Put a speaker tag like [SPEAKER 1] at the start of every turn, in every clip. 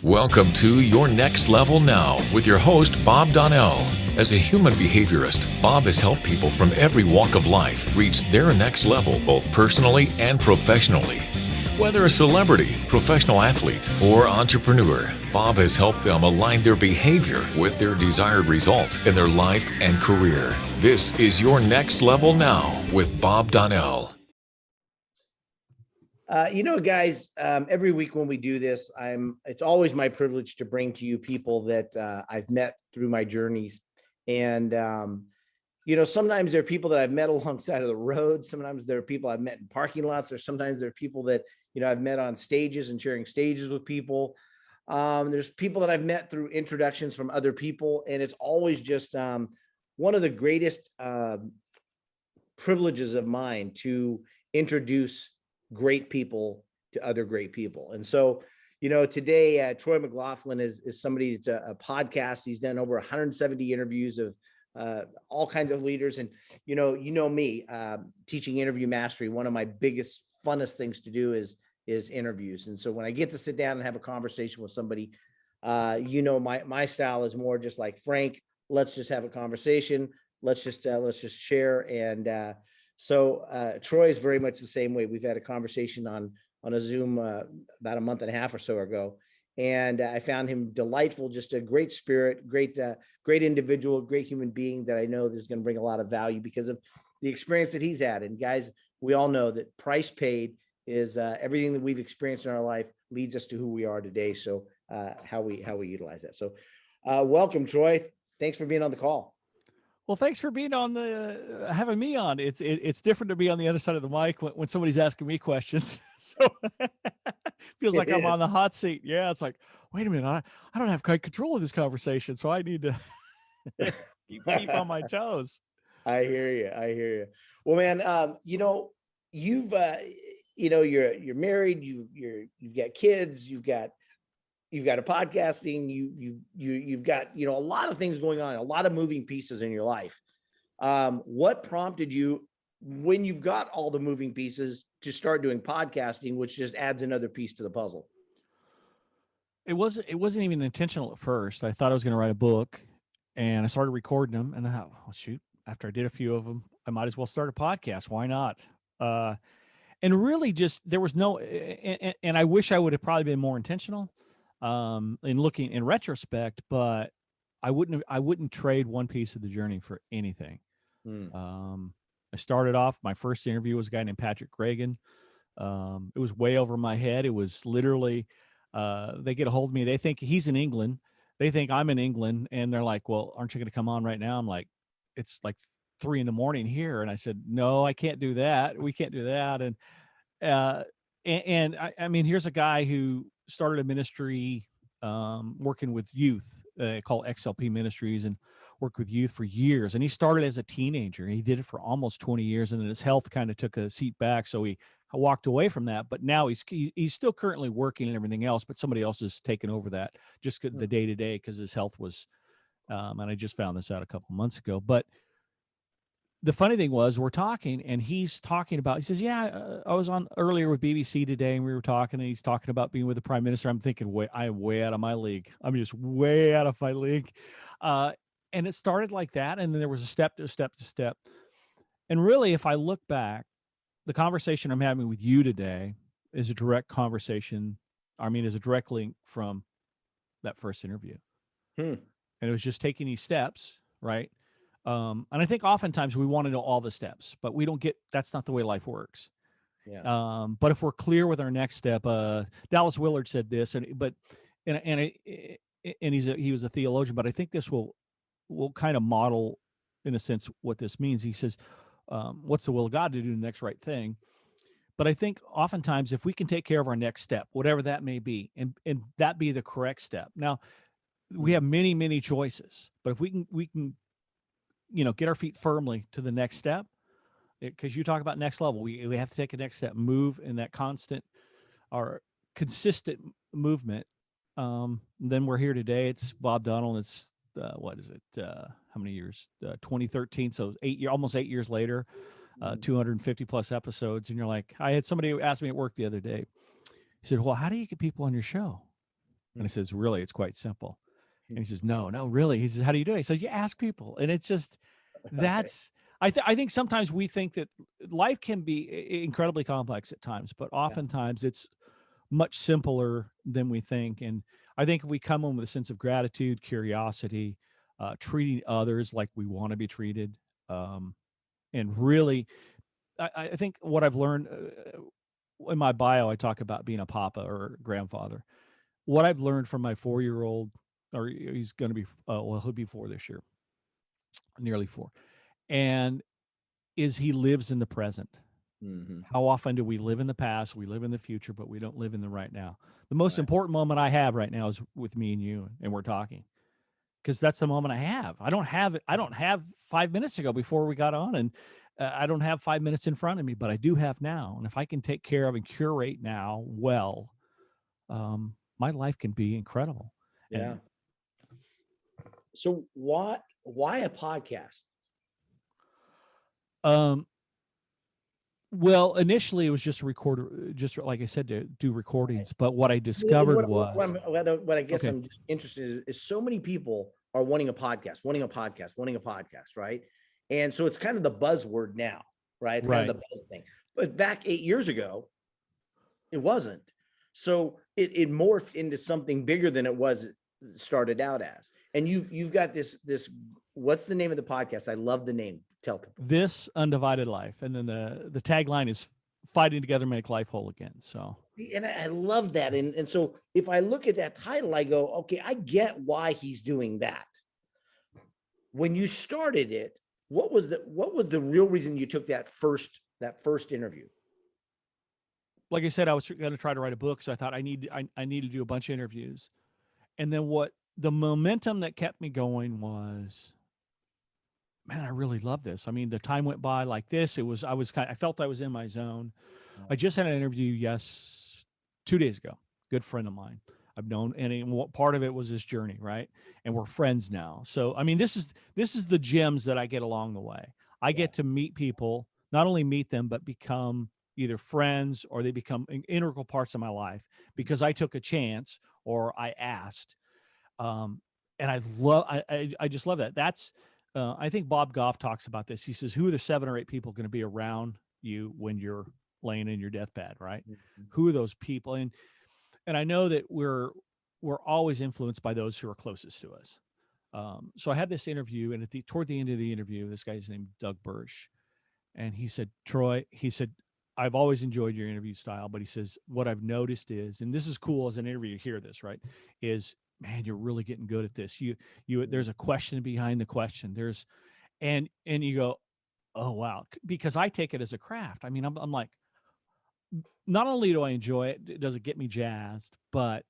[SPEAKER 1] Welcome to Your Next Level Now with your host, Bob Donnell. As a human behaviorist, Bob has helped people from every walk of life reach their next level, both personally and professionally. Whether a celebrity, professional athlete, or entrepreneur, Bob has helped them align their behavior with their desired result in their life and career. This is Your Next Level Now with Bob Donnell.
[SPEAKER 2] Guys, every week when we do this, it's always my privilege to bring to you people that I've met through my journeys. And, sometimes there are people that I've met alongside of the road. Sometimes there are people I've met in parking lots, or sometimes there are people that, I've met on stages and sharing stages with people. There's people that I've met through introductions from other people. And it's always just one of the greatest privileges of mine to introduce great people to other great people. And so, today, TroyMcLaughlin is somebody that's a podcast. He's done over 170 interviews of all kinds of leaders. And, me, teaching interview mastery, one of my biggest, funnest things to do is interviews. And so when I get to sit down and have a conversation with somebody, my style is more just like, Frank, let's just have a conversation. Let's just share. And, So Troy is very much the same way. We've had a conversation on a Zoom about a month and a half or so ago, and I found him delightful, just a great spirit, great individual, great human being that I know there's going to bring a lot of value because of the experience that he's had. And guys, we all know that price paid is everything that we've experienced in our life leads us to who we are today. So how we utilize that. So welcome, Troy. Thanks for being on the call.
[SPEAKER 3] Well, thanks for being on having me on. It's different to be on the other side of the mic when somebody's asking me questions. So feels like I'm on the hot seat. Yeah, it's like, wait a minute, I don't have quite control of this conversation, so I need to keep on my toes.
[SPEAKER 2] I hear you. Well, man, you've you're married, you've got kids, you've got a podcasting, you've got, a lot of things going on, a lot of moving pieces in your life. What prompted you, when you've got all the moving pieces, to start doing podcasting, which just adds another piece to the puzzle?
[SPEAKER 3] It wasn't even intentional at first. I thought I was going to write a book, and I started recording them, and I thought, well, shoot, after I did a few of them, I might as well start a podcast. Why not? And really just, there was no, and I wish I would have probably been more intentional in looking in retrospect, but I wouldn't trade one piece of the journey for anything. I started off, my first interview was a guy named Patrick Reagan. It was way over my head. It was literally, they get a hold of me. They think he's in England. They think I'm in England. And they're like, well, aren't you going to come on right now? I'm like, it's like 3 a.m. here. And I said, no, I can't do that. We can't do that. And I mean, here's a guy who started a ministry working with youth called XLP Ministries, and worked with youth for years. And he started as a teenager. He did it for almost 20 years. And then his health kind of took a seat back. So he walked away from that. But now he's still currently working and everything else. But somebody else has taken over that, just the day to day, because his health was, and I just found this out a couple months ago. But the funny thing was, we're talking, and he's talking about, he says, yeah, I was on earlier with BBC today, and we were talking, and he's talking about being with the prime minister. I'm thinking, I am way out of my league. I'm just way out of my league. And it started like that. And then there was a step to step to step. And really, if I look back, the conversation I'm having with you today is a direct conversation. I mean, is a direct link from that first interview. And it was just taking these steps, right? And I think oftentimes we want to know all the steps, but we don't get, that's not the way life works.
[SPEAKER 2] Yeah.
[SPEAKER 3] But if we're clear with our next step, Dallas Willard said this, and he was a theologian, but I think this will kind of model, in a sense, what this means. He says, what's the will of God to do the next right thing? But I think oftentimes if we can take care of our next step, whatever that may be, and that be the correct step. Now, we have many, many choices, but if we can get our feet firmly to the next step, because you talk about next level, we have to take a next step, move in that constant or consistent movement. Then we're here today. It's Bob Donnell. It's what is it? How many years? 2013. So almost 8 years later, 250 plus episodes. And you're like, I had somebody ask me at work the other day. He said, well, how do you get people on your show? And I says, really, it's quite simple. And
[SPEAKER 2] Hmm.
[SPEAKER 3] he says, no, really. He says, how do you do it? He says, you ask people. And it's just,
[SPEAKER 2] Okay.
[SPEAKER 3] that's, I think sometimes we think that life can be incredibly complex at times, but
[SPEAKER 2] Yeah.
[SPEAKER 3] oftentimes it's much simpler than we think. And I think if we come in with a sense of gratitude, curiosity, treating others like we want to be treated, um, and really, I think what I've learned in my bio, I talk about being a papa or grandfather. What I've learned from my 4-year-old, or he's going to be, well, he'll be 4 this year, nearly 4, and is he lives in the present.
[SPEAKER 2] Hmm.
[SPEAKER 3] How often do we live in the past? We live in the future, but we don't live in the right now. The most
[SPEAKER 2] Right.
[SPEAKER 3] important moment I have right now is with me and you, and we're talking, because that's the moment I have. I don't have it. I don't have 5 minutes ago before we got on, and I don't have 5 minutes in front of me, but I do have now. And if I can take care of and curate now well, my life can be incredible.
[SPEAKER 2] Yeah.
[SPEAKER 3] And
[SPEAKER 2] So why a podcast?
[SPEAKER 3] um, well, initially it was just a recorder, just like I said, to do recordings. But what I
[SPEAKER 2] And
[SPEAKER 3] discovered was
[SPEAKER 2] what I guess
[SPEAKER 3] okay.
[SPEAKER 2] I'm just interested in is so many people are wanting a podcast, wanting a podcast, wanting a podcast, right? And so it's kind of the buzzword now, right? It's kind of
[SPEAKER 3] Right.
[SPEAKER 2] the buzz thing. But back 8 years ago, it wasn't. So it morphed into something bigger than it was started out as. And you've got this. What's the name of the podcast? I love the name. Tell people.
[SPEAKER 3] This undivided life, and then the tagline is fighting together make life whole again. So
[SPEAKER 2] And I love that. And so if I look at that title, I go, okay, I get why he's doing that. When you started it, what was the real reason you took that first interview?
[SPEAKER 3] like I said, I was going to try to write a book, so I thought I need to do a bunch of interviews. And then what the momentum that kept me going was, man, I really love this. I mean, the time went by like this. I felt I was in my zone. I just had an interview 2 days ago. Good friend of mine. I've known, and part of it was this journey, right? And we're friends now. So, I mean, this is the gems that I get along the way. I
[SPEAKER 2] Yeah.
[SPEAKER 3] get to meet people, not only meet them, but become either friends or they become integral parts of my life because I took a chance or I asked. Um, and I just love that. That's, I think Bob Goff talks about this. He says, who are the 7 or 8 people going to be around you when you're laying in your deathbed, right?
[SPEAKER 2] Mhm.
[SPEAKER 3] Who are those people? And I know that we're always influenced by those who are closest to us. So I had this interview, and toward the end of the interview, this guy's named Doug Birch, and he said, Troy, he said, I've always enjoyed your interview style, but he says, what I've noticed is, and this is cool as an interview to hear this, right? Is, man, you're really getting good at this. There's a question behind the question. And you go, oh wow, because I take it as a craft. I mean, I'm like, not only do I enjoy it, does it get me jazzed, but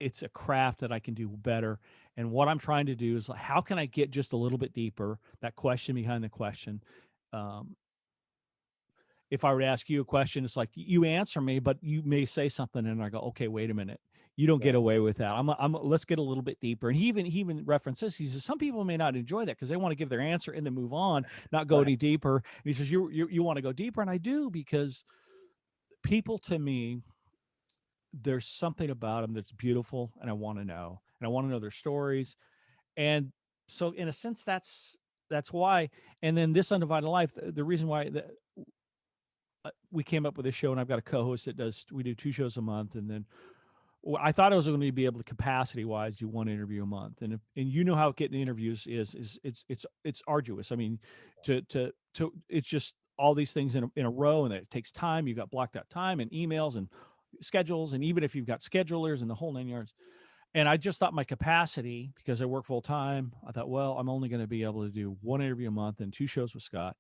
[SPEAKER 3] it's a craft that I can do better. And what I'm trying to do is like, how can I get just a little bit deeper? That question behind the question. Um, if I were to ask you a question, it's like you answer me, but you may say something, and I go, okay, wait a minute. You don't get
[SPEAKER 2] Right.
[SPEAKER 3] away with that. Let's get a little bit deeper. And he even references, he says, some people may not enjoy that because they want to give their answer and then move on, not go
[SPEAKER 2] Right.
[SPEAKER 3] any deeper. And he says, you want to go deeper. And I do, because people, to me, there's something about them that's beautiful, and I want to know, and I want to know their stories. And so in a sense, that's why. And then this undivided life, the reason why we came up with this show, and I've got a co-host we do 2 shows a month. And then I thought I was going to be able to capacity wise do 1 interview a month. And you know how getting interviews is it's arduous. I mean, to it's just all these things in a row, and it takes time. You've got blocked out time and emails and schedules. And even if you've got schedulers and the whole 9 yards. And I just thought my capacity, because I work full time, I thought, well, I'm only going to be able to do 1 interview a month and 2 shows with Scott.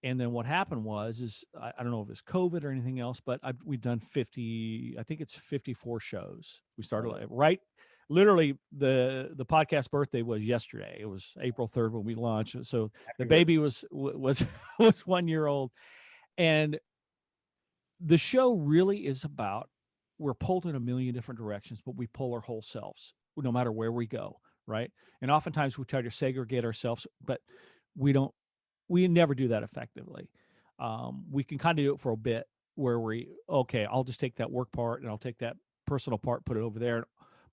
[SPEAKER 3] And then what happened is I don't know if it's COVID or anything else, but we've done 50, I think it's 54 shows. We started right, literally the podcast birthday was yesterday. It was April 3rd when we launched. So the baby was 1 year old. And the show really is about, we're pulled in a million different directions, but we pull our whole selves no matter where we go, right? And oftentimes we try to segregate ourselves, but we never do that effectively. We can kind of do it for a bit where okay, I'll just take that work part and I'll take that personal part, put it over there.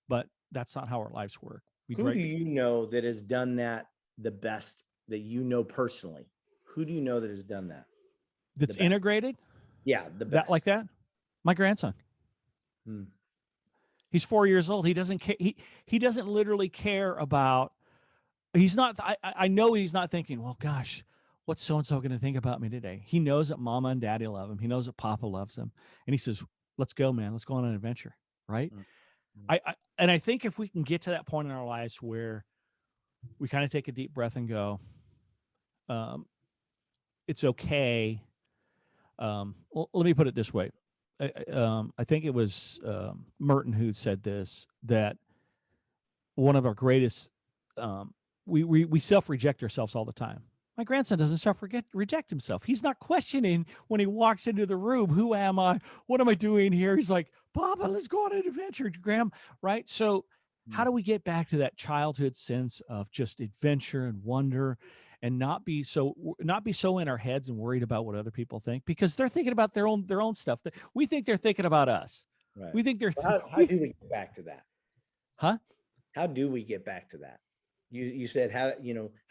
[SPEAKER 3] but that's not how our lives work.
[SPEAKER 2] Who do you know that has done that the best, that you know personally? Who do you know that has done that?
[SPEAKER 3] That's integrated?
[SPEAKER 2] Yeah, the best.
[SPEAKER 3] That like that? My grandson.
[SPEAKER 2] Hmm.
[SPEAKER 3] He's 4 years old. He doesn't care. He doesn't literally care about, he's not, I know he's not thinking, well, gosh, what's so-and-so going to think about me today? He knows that mama and daddy love him. He knows that papa loves him. And he says, let's go, man. Let's go on an adventure. Right. And I think if we can get to that point in our lives where we kind of take a deep breath and go, it's okay. Well, let me put it this way. I think it was Merton who said this, that one of our greatest, we self-reject ourselves all the time. My grandson doesn't reject himself. He's not questioning when he walks into the room, who am I? What am I doing here? He's like, Papa, let's go on an adventure, Graham. Right? So how do we get back to that childhood sense of just adventure and wonder, and not be so in our heads and worried about what other people think, because they're thinking about their own stuff. We think they're thinking about us.
[SPEAKER 2] Right.
[SPEAKER 3] We think they're
[SPEAKER 2] how do we get back to that?
[SPEAKER 3] Huh?
[SPEAKER 2] How do we get back to that? You said, how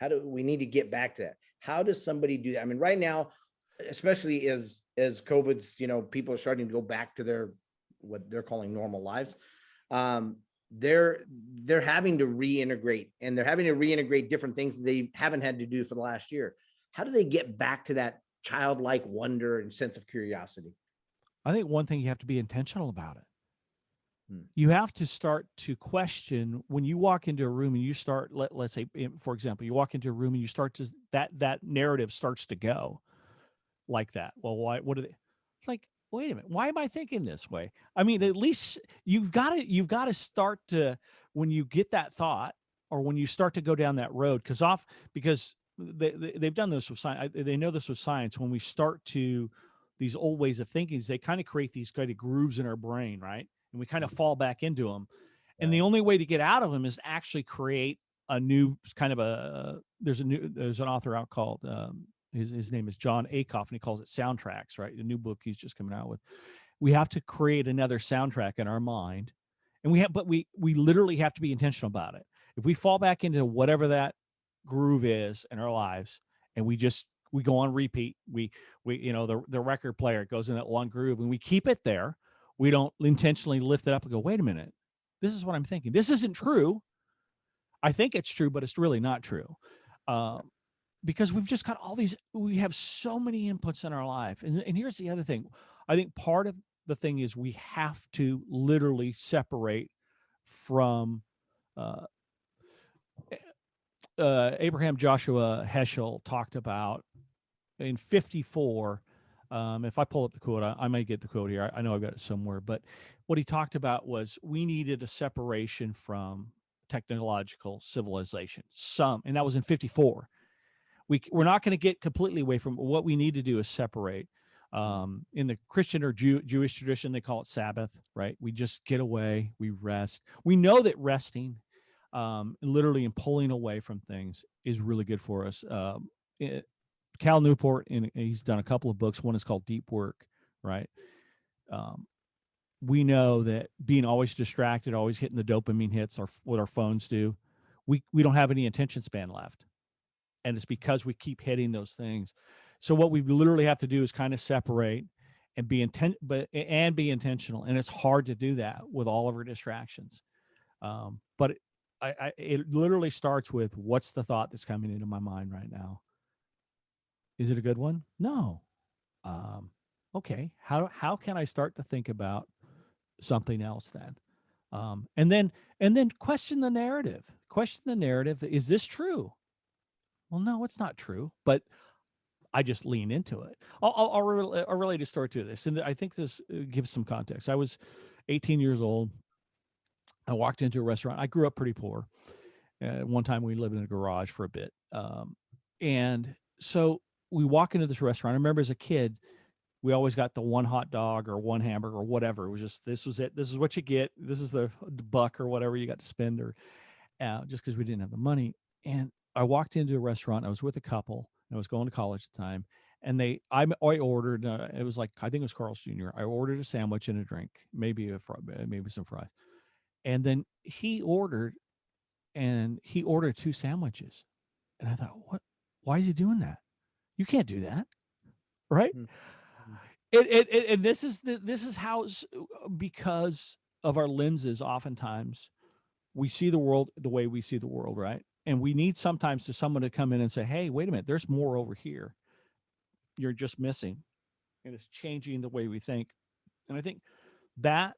[SPEAKER 2] do we need to get back to that? How does somebody do that? I mean, right now, especially as COVID's, people are starting to go back to their, what they're calling normal lives. They're having to reintegrate, and they're having to reintegrate different things they haven't had to do for the last year. How do they get back to that childlike wonder and sense of curiosity?
[SPEAKER 3] I think one thing, you have to be intentional about it. You have to start to question when you walk into a room and you start, let's say, for example, you walk into a room and you start to, that narrative starts to go like that. Well, why, what are they? It's like, wait a minute, why am I thinking this way? I mean, at least you've got to start to, when you get that thought, or when you start to go down that road, because they've done this with science. They know this with science. When we start to, these old ways of thinking, they kind of create these kind of grooves in our brain, right? And we kind of fall back into them. And the only way to get out of them is to actually create a new kind of there's an author out called, his name is John Acuff, and he calls it soundtracks, right? The new book he's just coming out with. We have to create another soundtrack in our mind. And we literally have to be intentional about it. If we fall back into whatever that groove is in our lives, and we go on repeat, the record player goes in that one groove, and we keep it there. We don't intentionally lift it up and go, wait a minute, this is what I'm thinking. This isn't true. I think it's true, but it's really not true. Because we've just got we have so many inputs in our life. And here's the other thing. I think part of the thing is we have to literally separate from Abraham Joshua Heschel talked about in 54. If I pull up the quote, I might get the quote here. I know I've got it somewhere, but what he talked about was we needed a separation from technological civilization. And that was in 54. We're not going to get completely away from what we need to do is separate. In the Christian or Jewish tradition, they call it Sabbath, right? We just get away, we rest. We know that resting, literally, and pulling away from things is really good for us. Cal Newport, and he's done a couple of books. One is called Deep Work, right? We know that being always distracted, always hitting the dopamine hits, what our phones do, we don't have any attention span left. And it's because we keep hitting those things. So what we literally have to do is kind of separate and be intentional. And it's hard to do that with all of our distractions. But it literally starts with, what's the thought that's coming into my mind right now? Is it a good one? No. Okay. How can I start to think about something else then? And then question the narrative. Question the narrative. Is this true? Well, no, it's not true, but I just lean into it. I'll relate a story to this, and I think this gives some context. I was 18 years old. I walked into a restaurant. I grew up pretty poor. One time we lived in a garage for a bit. And so we walk into this restaurant. I remember as a kid, we always got the one hot dog or one hamburger or whatever. It was just, this was it. This is what you get. This is the buck or whatever you got to spend, or just because we didn't have the money. And I walked into a restaurant. I was with a couple. I was going to college at the time. And I ordered, it was like, I think it was Carl's Jr. I ordered a sandwich and a drink, maybe some fries. And then he ordered 2 sandwiches. And I thought, what? Why is he doing that? You can't do that, right?
[SPEAKER 2] Mm.
[SPEAKER 3] And this is how, because of our lenses, oftentimes we see the world the way we see the world, right? And we need sometimes to someone to come in and say, hey, wait a minute, there's more over here. You're just missing. And it's changing the way we think. And I think that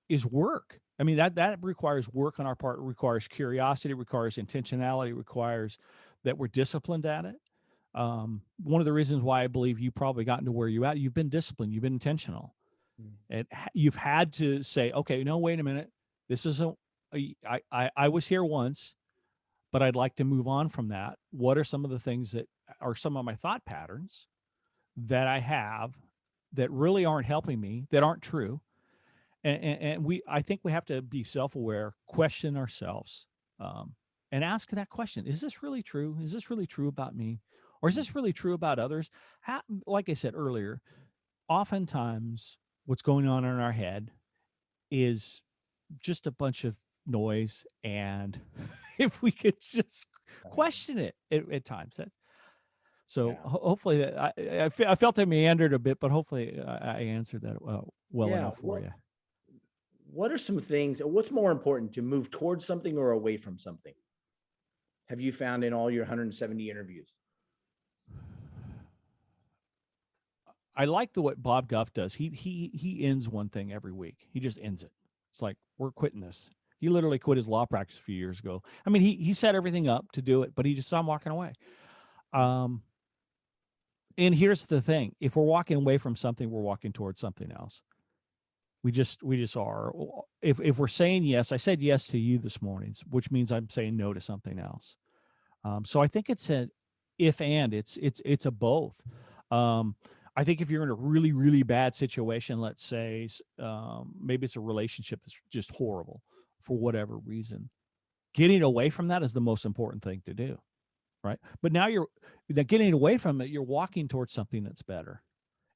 [SPEAKER 3] is work. I mean, that requires work on our part. It requires curiosity, requires intentionality, requires that we're disciplined at it. One of the reasons why I believe you probably gotten to where you at, you've been disciplined, you've been intentional, and you've had to say, okay, no, wait a minute, this isn't. I was here once, but I'd like to move on from that. What are some of the things that are some of my thought patterns that I have that really aren't helping me, that aren't true? And I think we have to be self-aware, question ourselves, and ask that question: is this really true? Is this really true about me, or is this really true about others? Like I said earlier, oftentimes what's going on in our head is just a bunch of noise, and if we could just question it at times, that. So
[SPEAKER 2] Yeah.
[SPEAKER 3] hopefully that I felt I meandered a bit, but hopefully I answered that well
[SPEAKER 2] Yeah.
[SPEAKER 3] enough for you.
[SPEAKER 2] What are some things, what's more important, to move towards something or away from something? Have you found in all your 170 interviews?
[SPEAKER 3] I like what Bob Guff does. He ends one thing every week. He just ends it. It's like, we're quitting this. He literally quit his law practice a few years ago. I mean, he set everything up to do it, but he just saw him walking away. And here's the thing: if we're walking away from something, we're walking towards something else. We just are. If we're saying yes, I said yes to you this morning, which means I'm saying no to something else. So I think it's an if and it's a both. I think if you're in a really, really bad situation, let's say maybe it's a relationship that's just horrible for whatever reason, getting away from that is the most important thing to do, right? But now getting away from it, you're walking towards something that's better.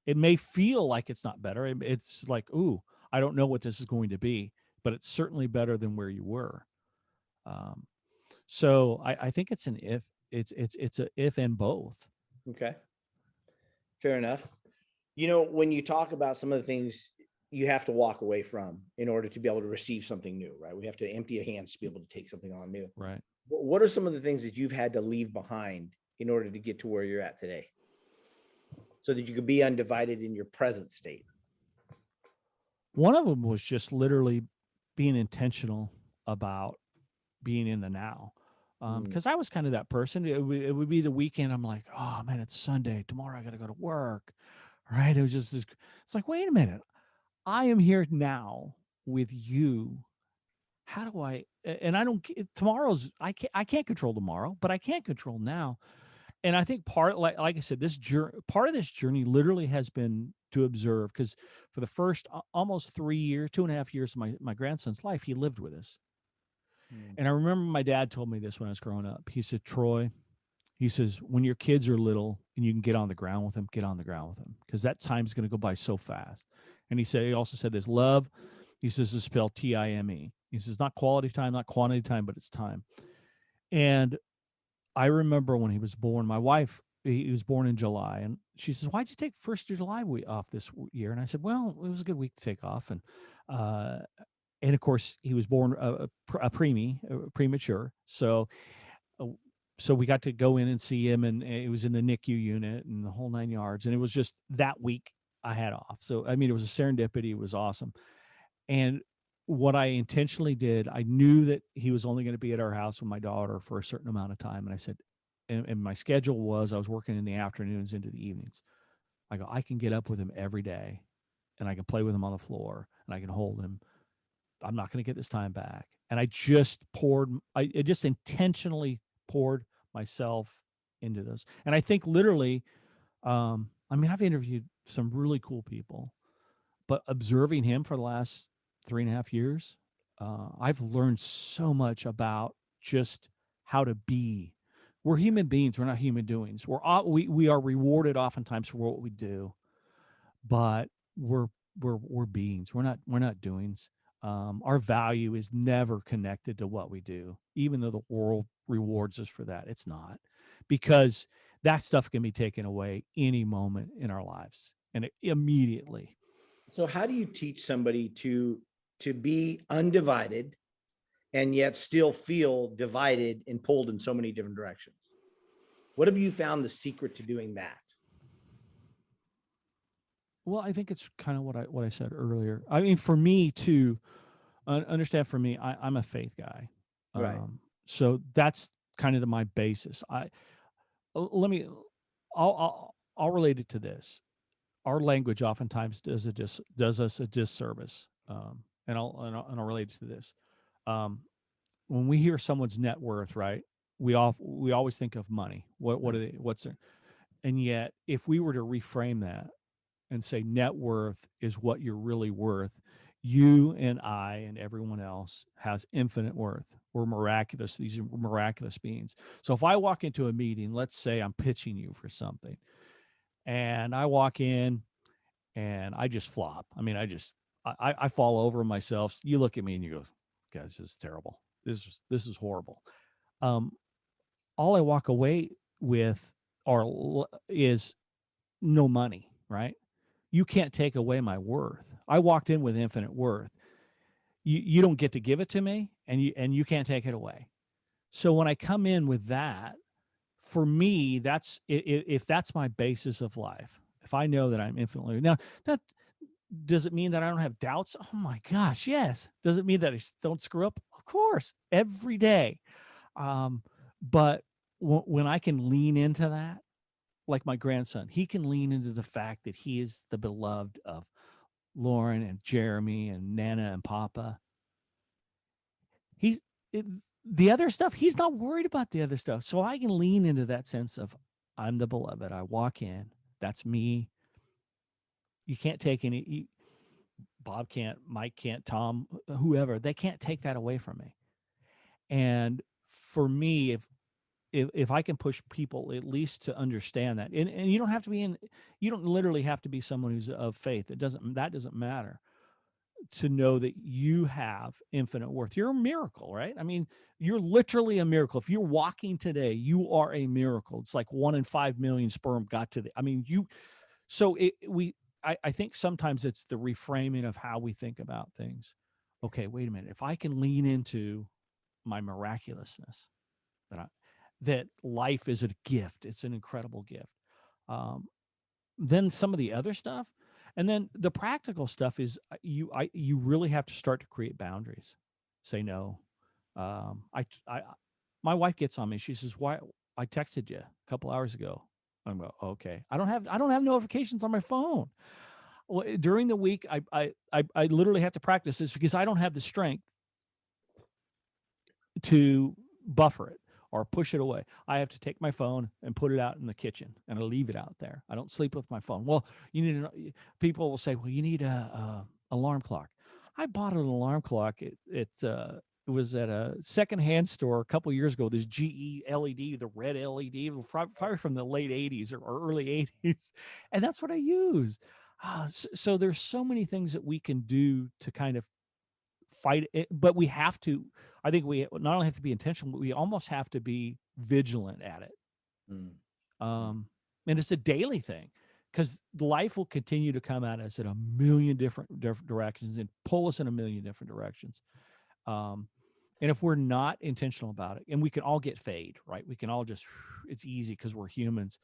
[SPEAKER 3] It may feel like it's not better. It's like, ooh, I don't know what this is going to be, but it's certainly better than where you were. So I think it's an if. It's a if and both.
[SPEAKER 2] Okay. Fair enough. When you talk about some of the things you have to walk away from in order to be able to receive something new, right? We have to empty our hands to be able to take something on new.
[SPEAKER 3] Right.
[SPEAKER 2] What are some of the things that you've had to leave behind in order to get to where you're at today, so that you could be undivided in your present state?
[SPEAKER 3] One of them was just literally being intentional about being in the now. Because I was kind of that person. It would be the weekend. I'm like, oh man, it's Sunday. Tomorrow I got to go to work. Right. It was just this. It's like, wait a minute. I am here now with you. How do I? And I don't. Tomorrow's. I can't control tomorrow, but I can control now. And I think like I said, part of this journey literally has been to observe, because for the first almost 3 years, 2.5 years of my grandson's life, he lived with us. And I remember my dad told me this when I was growing up. He said, Troy, he says, when your kids are little and you can get on the ground with them, get on the ground with them, because that time's going to go by so fast. And he also said this: love, he says, is spelled Time. He says, not quality time, not quantity time, but it's time. And I remember when he was born, my wife, he was born in July, and she says, why'd you take 1st of July off this year? And I said, well, it was a good week to take off. And of course, he was born premature. So we got to go in and see him, and it was in the NICU unit and the whole 9 yards. And it was just that week I had off. So, I mean, it was a serendipity. It was awesome. And what I intentionally did, I knew that he was only going to be at our house with my daughter for a certain amount of time. And I said, and my schedule was, I was working in the afternoons into the evenings. I go, I can get up with him every day, and I can play with him on the floor, and I can hold him. I'm not going to get this time back. And I just intentionally poured myself into this. And I think literally, I mean, I've interviewed some really cool people, but observing him for the last 3.5 years, I've learned so much about just how to be. We're human beings. We're not human doings. We are rewarded oftentimes for what we do, but we're beings. We're not doings. Our value is never connected to what we do, even though the world rewards us for that. It's not, because that stuff can be taken away any moment in our lives, and immediately.
[SPEAKER 2] So how do you teach somebody to be undivided and yet still feel divided and pulled in so many different directions? What have you found the secret to doing that?
[SPEAKER 3] Well, I think it's kind of what I said earlier. I mean, for me to understand, for me, I'm a faith guy,
[SPEAKER 2] Right.
[SPEAKER 3] so that's kind of my basis. Let me, I'll relate it to this. Our language oftentimes does us a disservice, and I'll relate it to this. Um, when we hear someone's net worth, right? We always think of money. What are they? What's their? And yet, if we were to reframe that and say net worth is what you're really worth, you and I and everyone else has infinite worth. We're miraculous. These are miraculous beings. So if I walk into a meeting, let's say I'm pitching you for something, and I walk in and I just flop. I mean, I fall over myself. You look at me and you go, guys, this is terrible. This is horrible. Um, all I walk away with is no money, right? You can't take away my worth. I walked in with infinite worth. You don't get to give it to me, and you can't take it away. So when I come in with that, for me, if that's my basis of life. If I know that I'm infinitely now, that does it mean that I don't have doubts? Oh my gosh, yes. Does it mean that I don't screw up? Of course, every day. But when I can lean into that, like my grandson, he can lean into the fact that he is the beloved of Lauren and Jeremy and Nana and Papa. He's it, the other stuff. He's not worried about the other stuff. So I can lean into that sense of I'm the beloved. I walk in. That's me. You can't take any. Bob can't. Mike can't. Tom, whoever. They can't take that away from me. And for me, if I can push people at least to understand that, and you don't have to be in, you don't literally have to be someone who's of faith. That doesn't matter, to know that you have infinite worth. You're a miracle, right? I mean, you're literally a miracle. If you're walking today, you are a miracle. It's like 1 in 5 million sperm got to the, I mean, so I think sometimes it's the reframing of how we think about things. Okay, wait a minute. If I can lean into my miraculousness, that life is a gift, it's an incredible gift. Um, then some of the other stuff, and then the practical stuff is you really have to start to create boundaries. Say no. I my wife gets on me. She says, "Why I texted you a couple hours ago." I'm go, okay. I don't have notifications on my phone. Well, during the week, I literally have to practice this because I don't have the strength to buffer it or push it away. I have to take my phone and put it out in the kitchen, and I leave it out there. I don't sleep with my phone. Well, you need to, people will say, well, you need a alarm clock. I bought an alarm clock. It was at a secondhand store a couple of years ago. This GE LED, the red LED, probably from the late 80s or early 80s. And that's what I use. So there's so many things that we can do to kind of fight it, but we have to, I think we not only have to be intentional, but we almost have to be vigilant at it.
[SPEAKER 2] Mm.
[SPEAKER 3] And it's a daily thing, because life will continue to come at us in a million different directions and pull us in a million different directions. And if we're not intentional about it, and we can all get fade, right? We can all just, it's easy because we're humans.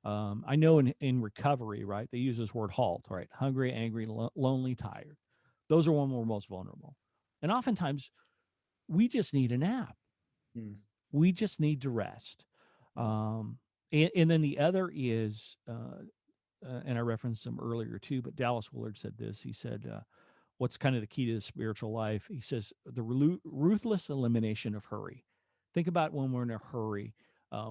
[SPEAKER 3] I know in recovery, right, they use this word HALT, right? Hungry, angry, lonely, tired. Those are when we're most vulnerable. And oftentimes we just need a nap.
[SPEAKER 2] Mm.
[SPEAKER 3] We just need to rest. And then the other is, and I referenced them earlier too, but Dallas Willard said this. He said, what's kind of the key to the spiritual life? He says, the ruthless elimination of hurry. Think about when we're in a hurry,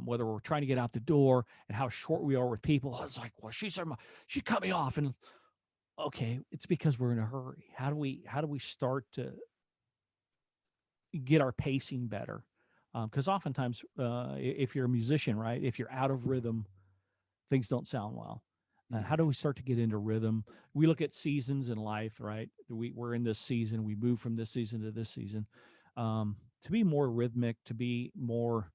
[SPEAKER 3] whether we're trying to get out the door and how short we are with people. It's like, well, she cut me off. And okay, it's because we're in a hurry. How do we start to get our pacing better? Because oftentimes, if you're a musician, right, if you're out of rhythm, things don't sound well. How do we start to get into rhythm? We look at seasons in life, right? We're in this season. We move from this season to this season. To be more rhythmic, to be more,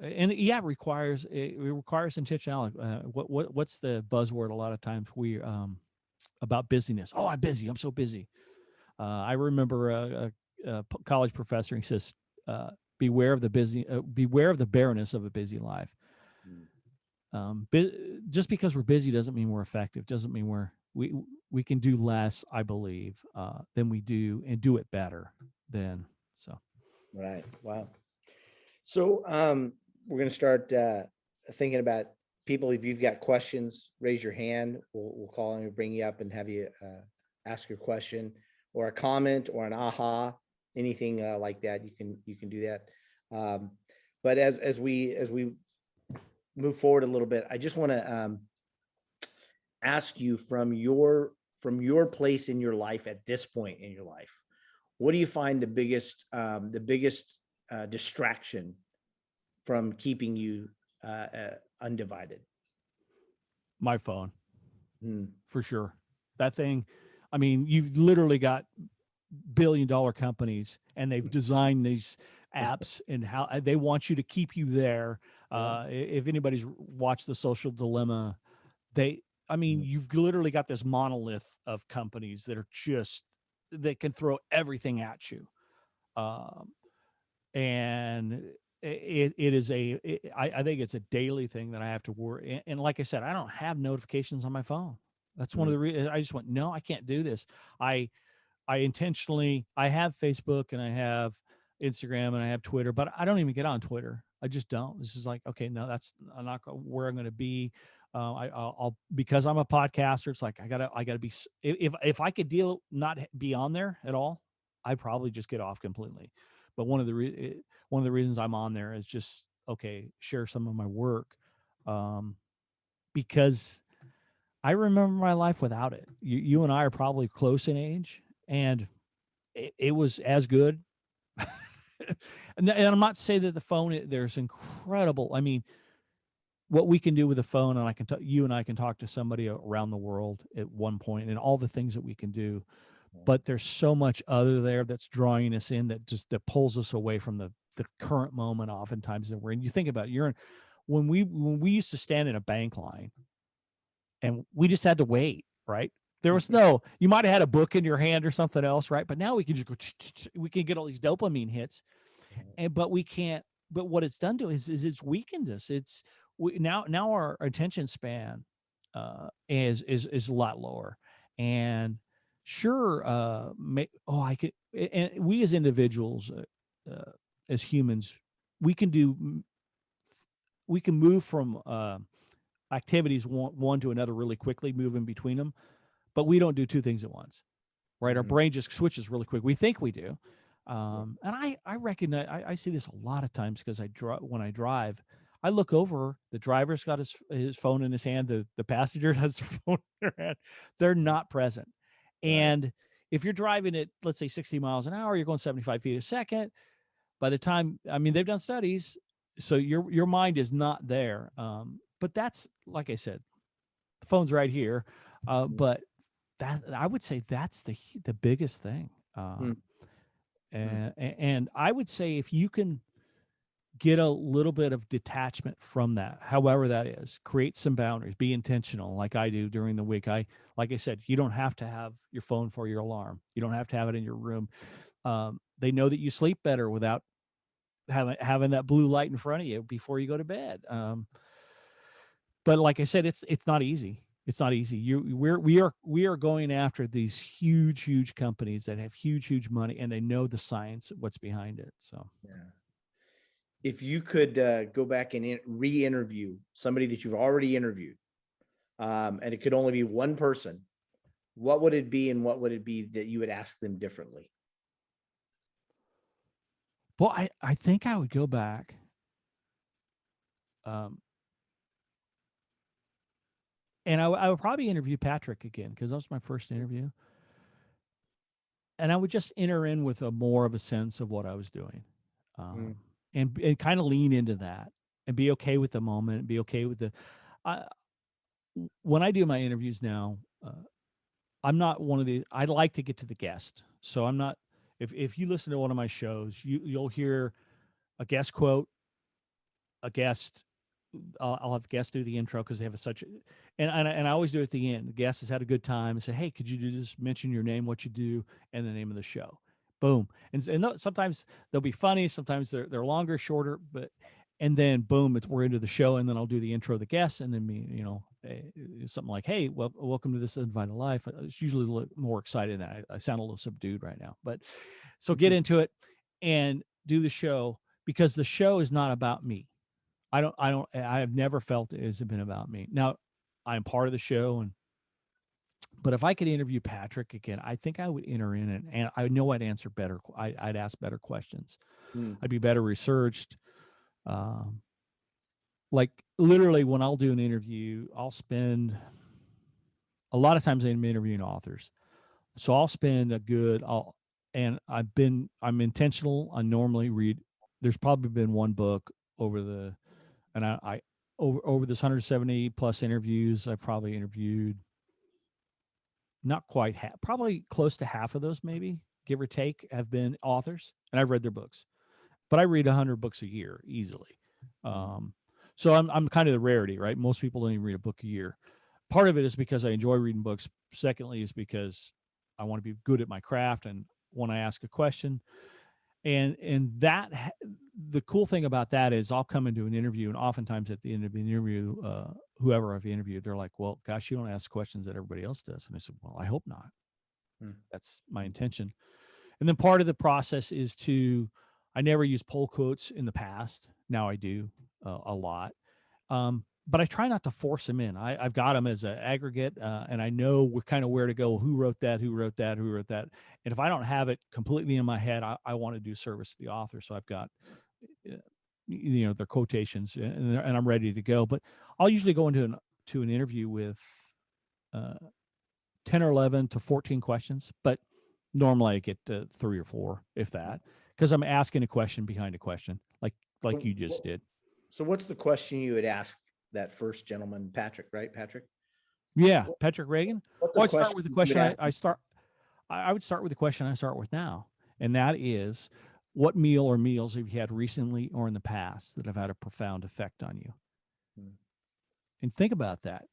[SPEAKER 3] and yeah, it requires intentionality. What's the buzzword? A lot of times we about busyness. Oh, I'm busy. I'm so busy. I remember a college professor. He says, "Beware of beware of the barrenness of a busy life." Just because we're busy doesn't mean we're effective. Doesn't mean we can do less, I believe, than we do, and do it better than so.
[SPEAKER 2] Right. Wow. So we're going to start thinking about people. If you've got questions, raise your hand. We'll call and bring you up and have you ask your question or a comment or an aha, anything like that. You can do that. But as we move forward a little bit, I just want to ask you from your place in your life at this point in your life, what do you find the biggest distraction from keeping you undivided?
[SPEAKER 3] My phone, for sure. That thing, I mean, you've literally got billion-dollar companies, and they've designed these apps and how they want you to keep you there. If anybody's watched The Social Dilemma, you've literally got this monolith of companies that are that can throw everything at you. And I think it's a daily thing that I have to worry. And like I said, I don't have notifications on my phone. That's one of the reasons I just went, no, I can't do this. I intentionally, I have Facebook and I have Instagram and I have Twitter, but I don't even get on Twitter. I just don't. This is like, okay, no, that's not where I'm going to be. I'll because I'm a podcaster. It's like I gotta be. If I could not be on there at all, I'd probably just get off completely. But one of the reasons I'm on there is just share some of my work, because I remember my life without it. You and I are probably close in age, and it was as good. And I'm not saying that the phone, there's incredible. I mean, what we can do with the phone, and you and I can talk to somebody around the world at one point, and all the things that we can do. But there's so much other there that's drawing us in, that pulls us away from the current moment. Oftentimes that we're in. You think about it, when we used to stand in a bank line, and we just had to wait, right? There was you might have had a book in your hand or something else, right? But now we can just go, we can get all these dopamine hits, but we can't. But what it's done to us is it's weakened us. Now our attention span is a lot lower, and sure, I could, and we as individuals, as humans, we can move from activities one to another really quickly, moving between them, but we don't do two things at once, right? Our brain just switches really quick. We think we do. And I recognize, I see this a lot of times because when I drive, I look over, the driver's got his phone in his hand. The passenger has their phone in their hand. They're not present. And if you're driving at, let's say 60 miles an hour, you're going 75 feet a second. By the time, they've done studies, so your mind is not there. But that's, like I said, the phone's right here. But that, I would say that's the biggest thing. And I would say if you can get a little bit of detachment from that, however that is, create some boundaries, be intentional like I do during the week. Like I said, you don't have to have your phone for your alarm. You don't have to have it in your room. They know that you sleep better without having that blue light in front of you before you go to bed. But like I said, it's not easy. It's not easy. We are going after these huge companies that have huge money, and they know the science, what's behind it. So
[SPEAKER 2] yeah. If you could go back and re-interview somebody that you've already interviewed, and it could only be one person, what would it be, and what would it be that you would ask them differently?
[SPEAKER 3] Well, I think I would go back. And I would probably interview Patrick again, because that was my first interview. And I would just enter in with more of a sense of what I was doing, and kind of lean into that, and be okay with the moment, and be okay with when I do my interviews now, I'm not one of the, I like to get to the guest. So I'm not, if you listen to one of my shows, you'll hear a guest quote, a guest, I'll have the guest do the intro because they have such, and I always do it at the end. The guest has had a good time and say, hey, could you do this? Mention your name, what you do, and the name of the show. Boom. And sometimes they'll be funny. Sometimes they're longer, shorter, and then boom, we're into the show. And then I'll do the intro of the guest. And then something like, hey, well, welcome to This Undivided Life. It's usually a little more excited. I sound a little subdued right now, but so get into it and do the show, because the show is not about me. I have never felt it has been about me. Now I'm part of the show, but if I could interview Patrick again, I think I would enter in and I know I'd answer better. I'd ask better questions. I'd be better researched. Like literally when I'll do an interview, I'll spend a lot of times I'm interviewing authors. So I'll spend I'm intentional. I normally read, there's probably been one book over this 170 plus interviews, I probably interviewed not quite half, probably close to half of those, maybe give or take, have been authors, and I've read their books. But I read 100 books a year easily. So I'm kind of the rarity, right? Most people don't even read a book a year. Part of it is because I enjoy reading books. Secondly, is because I want to be good at my craft, and when I ask a question, and that the cool thing about that is I'll come into an interview, and oftentimes at the end of the interview, whoever I've interviewed, they're like, well, gosh, you don't ask questions that everybody else does. And I said, well, I hope not. That's my intention. And then part of the process is I never used poll quotes in the past. Now I do a lot. But I try not to force them in. I've got them as an aggregate, and I know kind of where to go. Who wrote that? Who wrote that? Who wrote that? And if I don't have it completely in my head, I want to do service to the author. So I've got, their quotations, and I'm ready to go. But I'll usually go into an interview with 10 or 11 to 14 questions, but normally I get 3 or 4, if that, because I'm asking a question behind a question, like you just did.
[SPEAKER 2] So what's the question you would ask that first gentleman, Patrick, right? Patrick?
[SPEAKER 3] Yeah, Patrick Reagan. I'd start with the question I would start with the question I start with now, and that is, what meal or meals have you had recently or in the past that have had a profound effect on you? And think about that.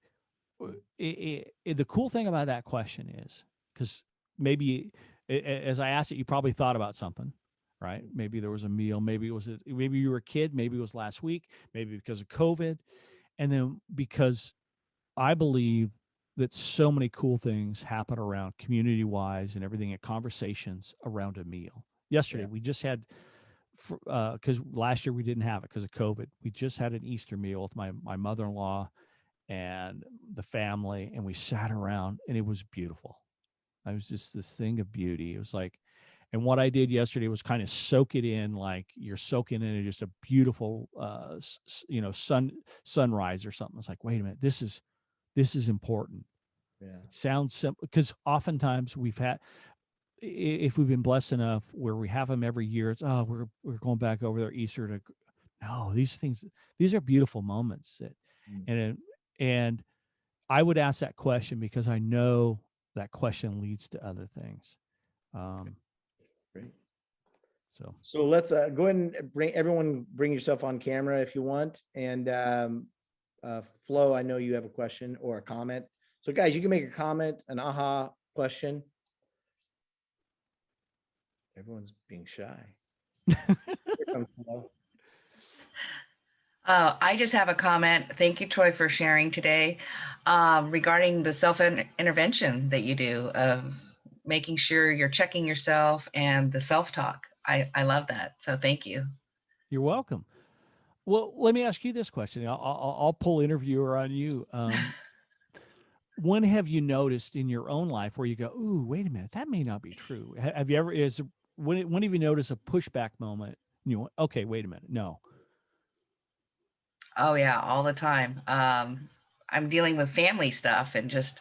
[SPEAKER 3] The cool thing about that question is, because maybe as I asked it, you probably thought about something, right? Maybe there was a meal, maybe you were a kid, maybe it was last week, maybe because of COVID. And then because I believe that so many cool things happen around community wise and everything at conversations around a meal. Yesterday, we just had, because last year we didn't have it because of COVID. We just had an Easter meal with my mother-in-law and the family, and we sat around, and it was beautiful. I was just this thing of beauty. It was like, and what I did yesterday was kind of soak it in, like you're soaking in just a beautiful, sunrise or something. It's like, wait a minute, this is important.
[SPEAKER 2] Yeah.
[SPEAKER 3] It sounds simple, because oftentimes if we've been blessed enough where we have them every year, it's, we're going back over there Easter to, no, these are beautiful moments and I would ask that question because I know that question leads to other things.
[SPEAKER 2] Great.
[SPEAKER 3] So
[SPEAKER 2] let's go ahead and bring yourself on camera if you want. And Flo, I know you have a question or a comment. So guys, you can make a comment, an aha question. Everyone's being shy. Here comes Flo.
[SPEAKER 4] I just have a comment. Thank you, Troy, for sharing today regarding the self-intervention that you do of making sure you're checking yourself and the self-talk. I love that. So thank you.
[SPEAKER 3] You're welcome. Well, let me ask you this question. I'll pull interviewer on you. When have you noticed in your own life where you go, ooh, wait a minute, that may not be true? Have you ever, when have you noticed a pushback moment? You went, okay, wait a minute, no.
[SPEAKER 4] Oh yeah, all the time. I'm dealing with family stuff and just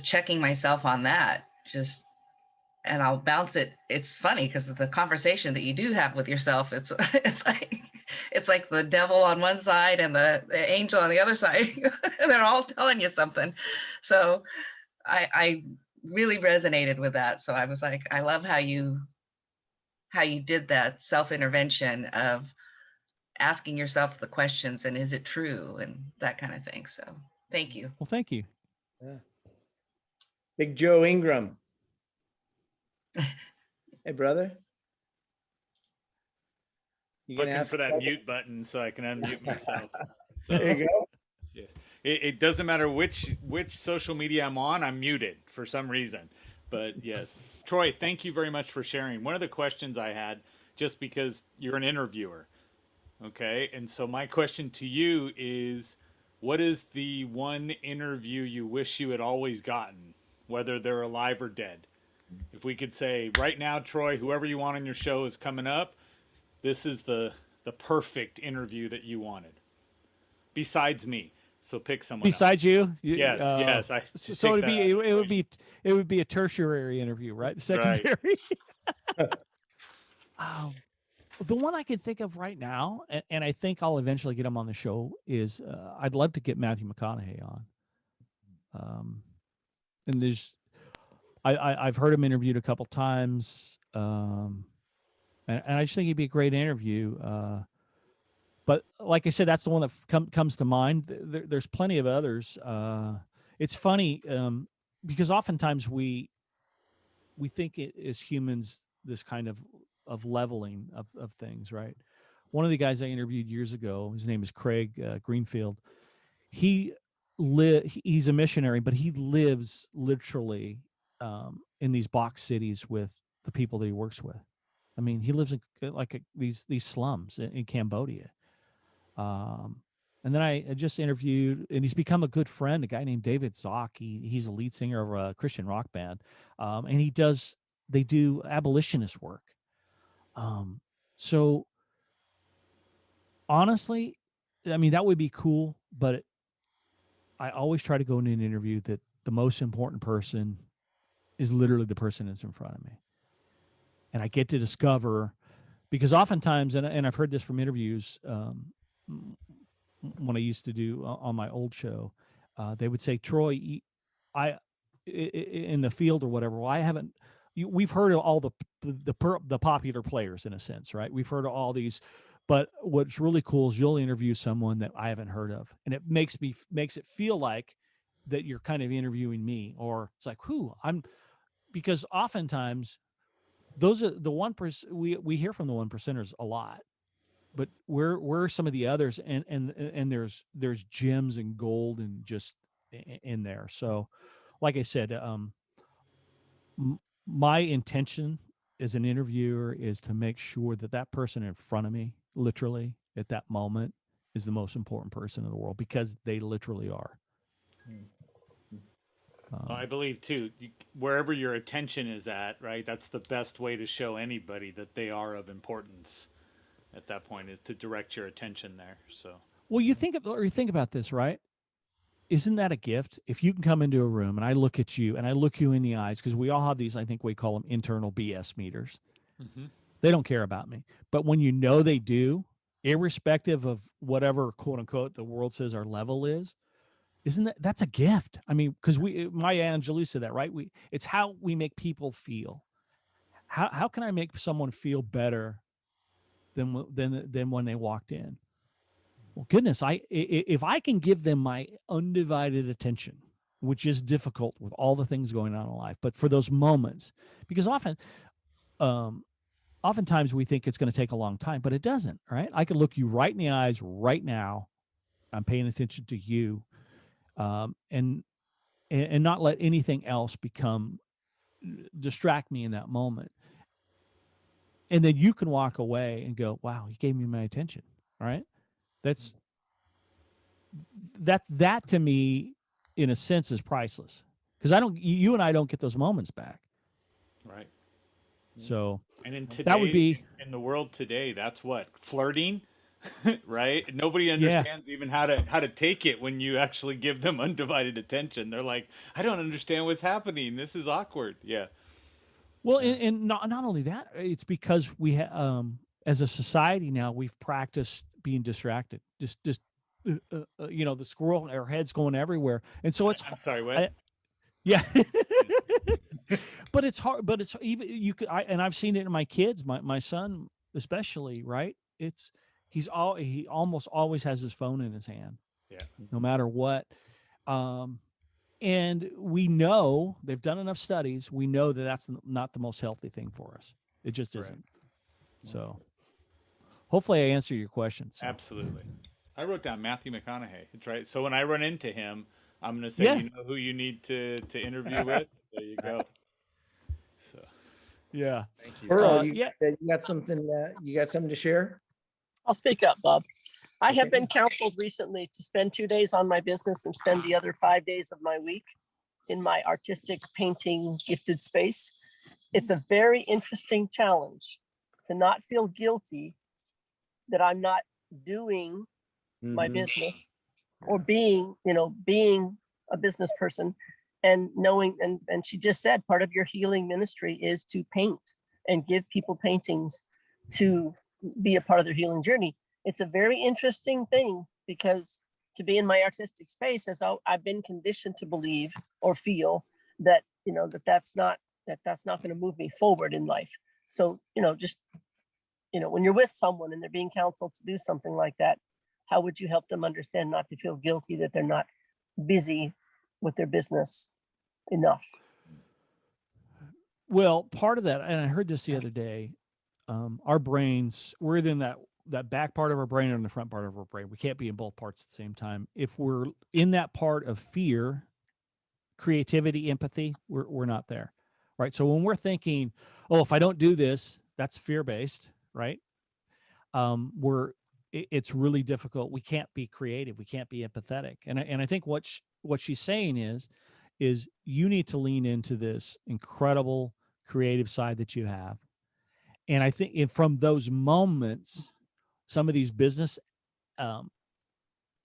[SPEAKER 4] checking myself on that. And I'll bounce it. It's funny because of the conversation that you do have with yourself. It's like it's like the devil on one side and the angel on the other side. And they're all telling you something. So I really resonated with that. So I was like, I love how you did that self-intervention of asking yourself the questions and is it true and that kind of thing. So thank you.
[SPEAKER 3] Well, thank you.
[SPEAKER 2] Yeah. Big Joe Ingram. Hey, brother. You gonna
[SPEAKER 5] Looking
[SPEAKER 2] ask
[SPEAKER 5] for that
[SPEAKER 2] question?
[SPEAKER 5] mute button so I can unmute myself.
[SPEAKER 2] There you go.
[SPEAKER 5] Yes. It doesn't matter which social media I'm on, I'm muted for some reason. But yes, Troy, thank you very much for sharing. One of the questions I had, just because you're an interviewer, okay? And so my question to you is, what is the one interview you wish you had always gotten, whether they're alive or dead? If we could say, right now, Troy, whoever you want on your show is coming up, this is the perfect interview that you wanted. Besides me. So pick someone
[SPEAKER 3] Besides
[SPEAKER 5] else.
[SPEAKER 3] you?
[SPEAKER 5] Yes, yes.
[SPEAKER 3] So it would be a tertiary interview, right? Secondary.
[SPEAKER 5] Right.
[SPEAKER 3] The one I can think of right now, and I think I'll eventually get him on the show, is I'd love to get Matthew McConaughey on. And I've heard him interviewed a couple times, and I just think he'd be a great interview. But like I said, that's the one that comes to mind. There's plenty of others. It's funny because oftentimes we think it as humans this kind of leveling of things, right? One of the guys I interviewed years ago, his name is Craig Greenfield. He's a missionary, but he lives literally in these box cities with the people that he works with. I mean, he lives in these slums in Cambodia. And then I just interviewed, and he's become a good friend, a guy named David Zock. He's a lead singer of a Christian rock band. And they do abolitionist work. So honestly, I mean, that would be cool, but I always try to go into an interview that the most important person is literally the person that's in front of me. And I get to discover, because oftentimes, and I've heard this from interviews, when I used to do on my old show, they would say, Troy, in the field or whatever, well, I haven't, we've heard of all the popular players in a sense, right? We've heard of all these, but what's really cool is you'll interview someone that I haven't heard of. And it makes it feel like that you're kind of interviewing me, or it's like, because oftentimes those are the 1%. We hear from the 1%ers a lot, but where are some of the others? And there's gems and gold and just in there. So, like I said, my intention as an interviewer is to make sure that person in front of me, literally at that moment, is the most important person in the world, because they literally are.
[SPEAKER 5] I believe too, wherever your attention is at, right? That's the best way to show anybody that they are of importance at that point, is to direct your attention there. So,
[SPEAKER 3] well, you think about this, right? Isn't that a gift? If you can come into a room and I look at you and I look you in the eyes, because we all have these, I think we call them internal BS meters. Mm-hmm. They don't care about me. But when you know they do, irrespective of whatever, quote unquote, the world says our level is, that's a gift? I mean, because Maya Angelou said that, right? It's how we make people feel. How can I make someone feel better than when they walked in? Well, goodness, if I can give them my undivided attention, which is difficult with all the things going on in life, but for those moments, because oftentimes we think it's going to take a long time, but it doesn't, right? I can look you right in the eyes right now. I'm paying attention to you, and not let anything else distract me in that moment. And then you can walk away and go, wow, you gave me my attention. All right. That to me, in a sense, is priceless, because you and I don't get those moments back.
[SPEAKER 5] Right.
[SPEAKER 3] So,
[SPEAKER 5] and in
[SPEAKER 3] that would be
[SPEAKER 5] in the world today, that's what, flirting, right? Nobody understands even how to take it when you actually give them undivided attention. They're like, I don't understand what's happening. This is awkward. Yeah.
[SPEAKER 3] Well, and not only that, it's because as a society now, we've practiced being distracted. The squirrel, our head's going everywhere, and so it's.
[SPEAKER 5] I'm sorry, what?
[SPEAKER 3] Yeah. But it's hard. But it's even and I've seen it in my kids, my son especially. Right? He almost always has his phone in his hand.
[SPEAKER 5] Yeah.
[SPEAKER 3] No matter what. And we know they've done enough studies. We know that that's not the most healthy thing for us. It just
[SPEAKER 5] Right.
[SPEAKER 3] isn't. So hopefully I answer your question. So.
[SPEAKER 5] Absolutely. I wrote down Matthew McConaughey. It's right. So when I run into him, I'm going to say,
[SPEAKER 3] Yeah.
[SPEAKER 5] you know who you need to interview with? There you go. So,
[SPEAKER 3] Yeah.
[SPEAKER 2] Thank you. Earl,
[SPEAKER 3] yeah.
[SPEAKER 2] you got something to share?
[SPEAKER 6] I'll speak up, Bob. I have
[SPEAKER 2] Okay.
[SPEAKER 6] been counseled recently to spend 2 days on my business and spend the other 5 days of my week in my artistic painting gifted space. It's a very interesting challenge to not feel guilty that I'm not doing my
[SPEAKER 2] Mhm.
[SPEAKER 6] business or being a business person, and knowing, and she just said part of your healing ministry is to paint and give people paintings to be a part of their healing journey. It's a very interesting thing, because to be in my artistic space, as I've been conditioned to believe or feel that that's not going to move me forward in life. So when you're with someone and they're being counseled to do something like that, how would you help them understand not to feel guilty that they're not busy with their business enough?
[SPEAKER 3] Well, part of that, and I heard this the other day, our brains, we're in that back part of our brain and the front part of our brain. We can't be in both parts at the same time. If we're in that part of fear, creativity, empathy, we're not there. Right. So when we're thinking, oh, if I don't do this, that's fear-based, right? It's really difficult. We can't be creative. We can't be empathetic. And I think what she's saying is you need to lean into this incredible creative side that you have. And I think from those moments, some of these business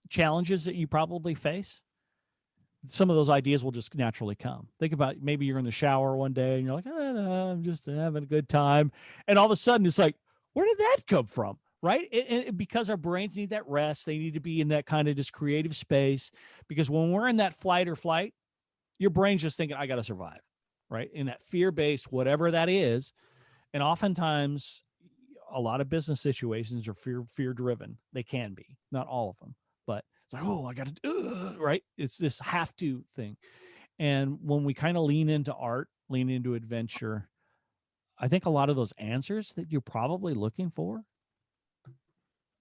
[SPEAKER 3] challenges that you probably face, some of those ideas will just naturally come. Think about, maybe you're in the shower one day and you're like, no, I'm just having a good time. And all of a sudden it's like, where did that come from? Right. Because our brains need that rest. They need to be in that kind of just creative space, because when we're in that flight or flight, your brain's just thinking, I got to survive. Right. In that fear-based, whatever that is. And oftentimes a lot of business situations are fear driven. They can be, not all of them, but it's like, oh, I got to, right. It's this have to thing. And when we kind of lean into art, lean into adventure, I think a lot of those answers that you're probably looking for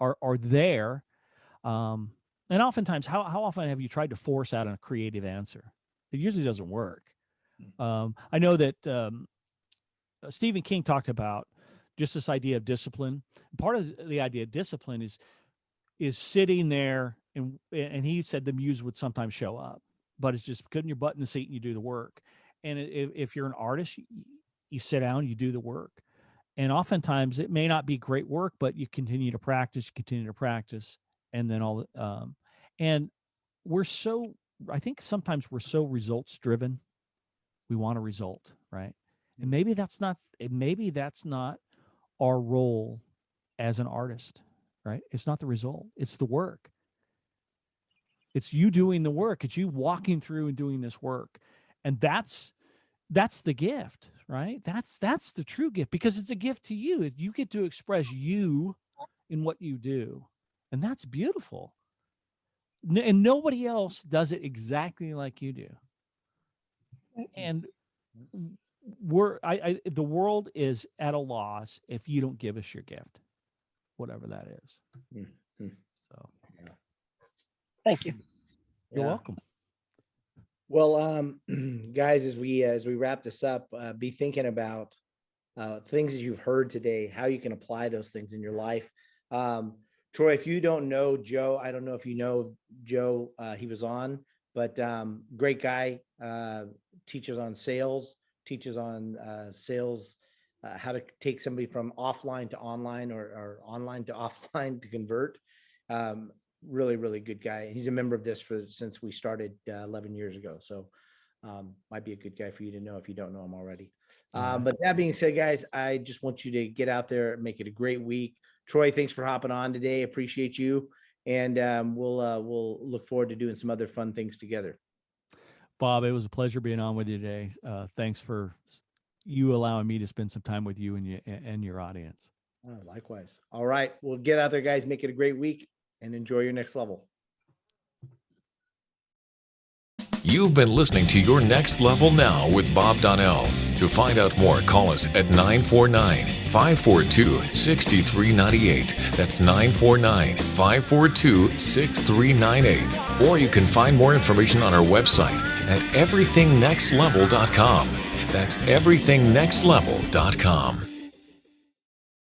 [SPEAKER 3] are there. And oftentimes, how often have you tried to force out a creative answer? It usually doesn't work. I know that Stephen King talked about just this idea of discipline. Part of the idea of discipline is sitting there, and he said the muse would sometimes show up, but it's just putting your butt in the seat and you do the work. And if you're an artist, you sit down, you do the work. And oftentimes it may not be great work, but you continue to practice, and then and I think sometimes we're so results driven. We want a result, right? And maybe that's not our role as an artist, right? It's not the result. It's the work. It's you doing the work. It's you walking through and doing this work. And that's the gift, right? That's the true gift, because it's a gift to you. You get to express you in what you do. And that's beautiful. And nobody else does it exactly like you do. And the world is at a loss if you don't give us your gift, whatever that is.
[SPEAKER 2] Mm-hmm.
[SPEAKER 3] So
[SPEAKER 6] Thank you.
[SPEAKER 3] You're welcome.
[SPEAKER 2] Well, guys, as we wrap this up, be thinking about things that you've heard today, how you can apply those things in your life. Troy, if you don't know Joe, I don't know if you know Joe, he was on, but great guy, teaches on sales, how to take somebody from offline to online or online to offline to convert. Really, really good guy. He's a member of this since we started 11 years ago. So Might be a good guy for you to know if you don't know him already.
[SPEAKER 3] All right.
[SPEAKER 2] But that being said, guys, I just want you to get out there and make it a great week. Troy, thanks for hopping on today. Appreciate you. And we'll look forward to doing some other fun things together.
[SPEAKER 3] Bob, it was a pleasure being on with you today. Thanks for you allowing me to spend some time with you and your audience.
[SPEAKER 2] Oh, likewise. All right. Well, get out there, guys. Make it a great week and enjoy your next level.
[SPEAKER 1] You've been listening to Your Next Level Now with Bob Donnell. To find out more, call us at 949-542-6398. That's 949-542-6398. Or you can find more information on our website at everythingnextlevel.com. That's everythingnextlevel.com.